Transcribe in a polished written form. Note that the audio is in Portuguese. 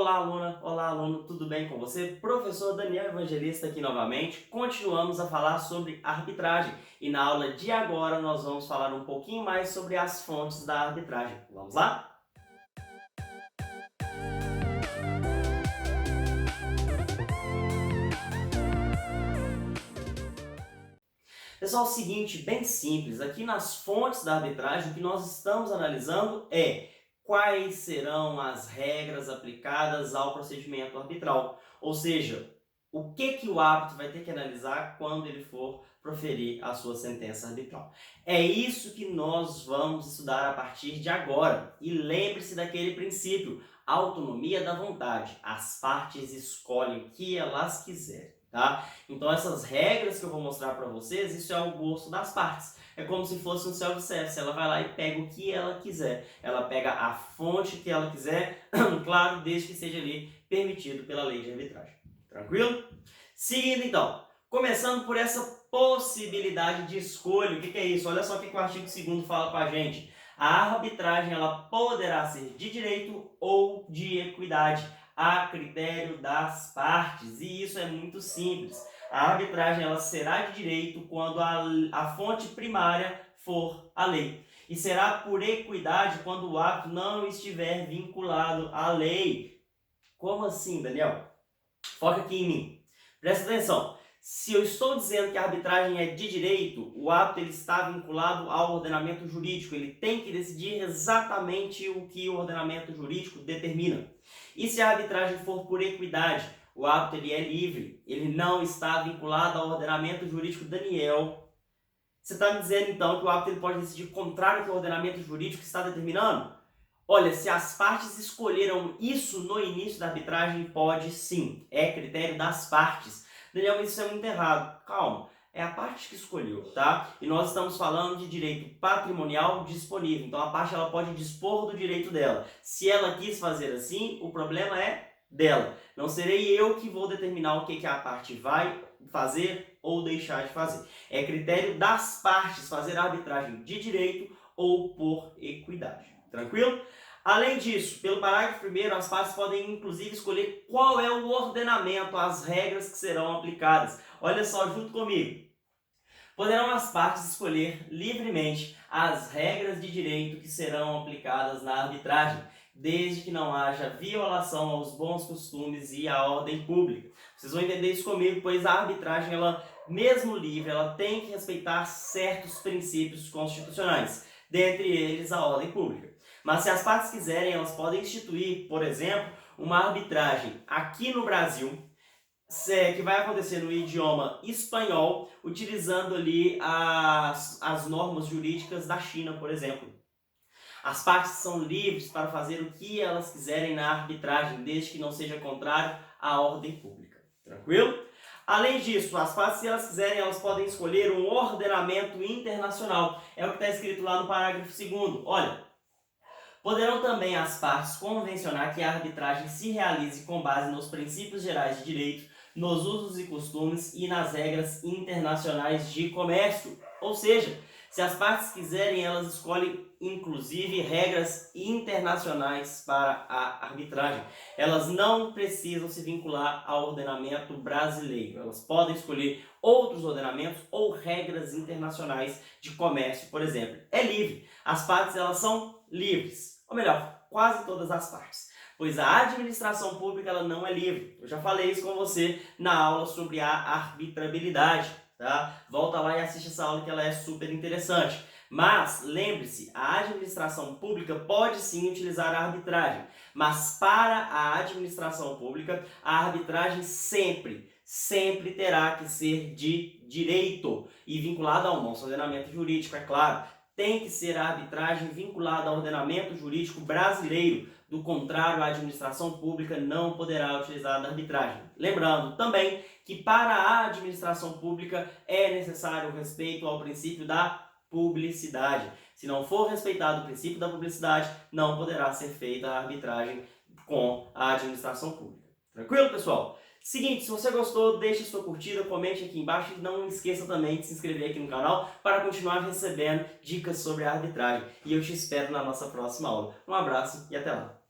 Olá, aluna! Olá, aluno! Tudo bem com você? Professor Daniel Evangelista aqui novamente. Continuamos a falar sobre arbitragem e na aula de agora nós vamos falar um pouquinho mais sobre as fontes da arbitragem. Vamos lá? Pessoal, é o seguinte, bem simples, aqui nas fontes da arbitragem o que nós estamos analisando é quais serão as regras aplicadas ao procedimento arbitral, ou seja, o que o árbitro vai ter que analisar quando ele for proferir a sua sentença arbitral. É isso que nós vamos estudar a partir de agora. E lembre-se daquele princípio, autonomia da vontade. As partes escolhem o que elas quiserem. Tá? Então essas regras que eu vou mostrar para vocês, isso é o gosto das partes. É como se fosse um self-service, ela vai lá e pega o que ela quiser. Ela pega a fonte que ela quiser, claro, desde que seja ali permitido pela lei de arbitragem. Tranquilo? Seguindo então, começando por essa possibilidade de escolha. O que é isso? Olha só o que o artigo 2º fala para a gente. A arbitragem ela poderá ser de direito ou de equidade, a critério das partes, e isso é muito simples. A arbitragem ela será de direito quando a fonte primária for a lei, e será por equidade quando o ato não estiver vinculado à lei. Como assim, Daniel? Foca aqui em mim. Presta atenção. Se eu estou dizendo que a arbitragem é de direito, o ato ele está vinculado ao ordenamento jurídico. Ele tem que decidir exatamente o que o ordenamento jurídico determina. E se a arbitragem for por equidade, o ato ele é livre. Ele não está vinculado ao ordenamento jurídico. Daniel, você está me dizendo então que o ato ele pode decidir contrário ao que o ordenamento jurídico está determinando? Olha, se as partes escolheram isso no início da arbitragem, pode sim. É critério das partes. Daniel, mas isso é muito errado. Calma, é a parte que escolheu, tá? E nós estamos falando de direito patrimonial disponível. Então a parte ela pode dispor do direito dela. Se ela quis fazer assim, o problema é dela. Não serei eu que vou determinar o que a parte vai fazer ou deixar de fazer. É critério das partes fazer a arbitragem de direito ou por equidade. Tranquilo? Além disso, pelo parágrafo 1º, as partes podem inclusive escolher qual é o ordenamento, as regras que serão aplicadas. Olha só, junto comigo. Poderão as partes escolher livremente as regras de direito que serão aplicadas na arbitragem, desde que não haja violação aos bons costumes e à ordem pública. Vocês vão entender isso comigo, pois a arbitragem, ela, mesmo livre, ela tem que respeitar certos princípios constitucionais, dentre eles a ordem pública. Mas se as partes quiserem, elas podem instituir, por exemplo, uma arbitragem aqui no Brasil, que vai acontecer no idioma espanhol, utilizando ali as normas jurídicas da China, por exemplo. As partes são livres para fazer o que elas quiserem na arbitragem, desde que não seja contrário à ordem pública. Tranquilo? Além disso, as partes, se elas quiserem, elas podem escolher um ordenamento internacional. É o que está escrito lá no parágrafo 2º. Olha, poderão também as partes convencionar que a arbitragem se realize com base nos princípios gerais de direito, nos usos e costumes e nas regras internacionais de comércio. Ou seja, se as partes quiserem, elas escolhem inclusive regras internacionais para a arbitragem. Elas não precisam se vincular ao ordenamento brasileiro. Elas podem escolher outros ordenamentos ou regras internacionais de comércio, por exemplo. É livre. As partes elas são livres. Ou melhor, quase todas as partes. Pois a administração pública ela não é livre. Eu já falei isso com você na aula sobre a arbitrabilidade. Tá? Volta lá e assiste essa aula que ela é super interessante. Mas lembre-se, a administração pública pode sim utilizar a arbitragem. Mas para a administração pública, a arbitragem sempre terá que ser de direito e vinculada ao nosso ordenamento jurídico, é claro. Tem que ser a arbitragem vinculada ao ordenamento jurídico brasileiro. Do contrário, a administração pública não poderá utilizar a arbitragem. Lembrando também que para a administração pública é necessário o respeito ao princípio da publicidade. Se não for respeitado o princípio da publicidade, não poderá ser feita a arbitragem com a administração pública. Tranquilo, pessoal? Seguinte, se você gostou, deixe sua curtida, comente aqui embaixo e não esqueça também de se inscrever aqui no canal para continuar recebendo dicas sobre a arbitragem. E eu te espero na nossa próxima aula. Um abraço e até lá!